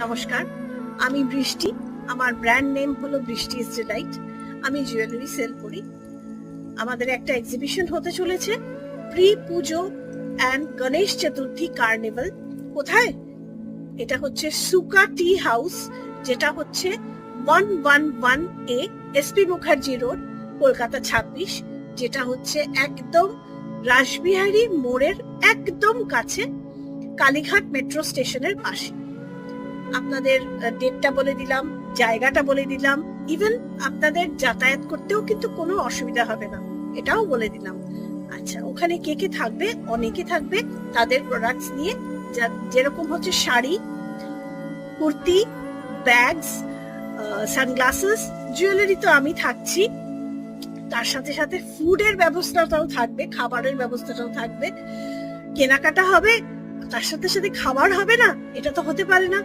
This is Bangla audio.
নমস্কার, আমি বৃষ্টি। আমার ব্র্যান্ড নেম হলো বৃষ্টিজ ডিলাইট। আমি জুয়েলারি সেল করি। আমাদের একটা এক্সিবিশন হতে চলেছে, pre Puja and Ganesh Chaturthi carnival. কোথায়? এটা হচ্ছে সুকা টি হাউস, যেটা হচ্ছে 111A SP Mukherjee road, Kolkata 26, যেটা হচ্ছে একদম রাসবিহারী মোড়ের একদম কাছে, কালীঘাট মেট্রো স্টেশনের পাশে। আপনাদের ডেটটা বলে দিলাম, জায়গাটা বলে দিলাম, ইভেন আপনাদের যাতায়াত করতেও কিন্তু কোনো অসুবিধা হবে না, এটাও বলে দিলাম। আচ্ছা, ওখানে কে কে থাকবে? অনেকে থাকবে তাদের প্রোডাক্টস নিয়ে, যেরকম হচ্ছে sari, kurti, bags, sunglasses, jewellery তো আমি থাকছি। তার সাথে সাথে ফুডের ব্যবস্থাটাও থাকবে, খাবারের ব্যবস্থাটাও থাকবে। কেনাকাটা হবে, তার সাথে সাথে খাবার হবে না, এটা তো হতে পারে না।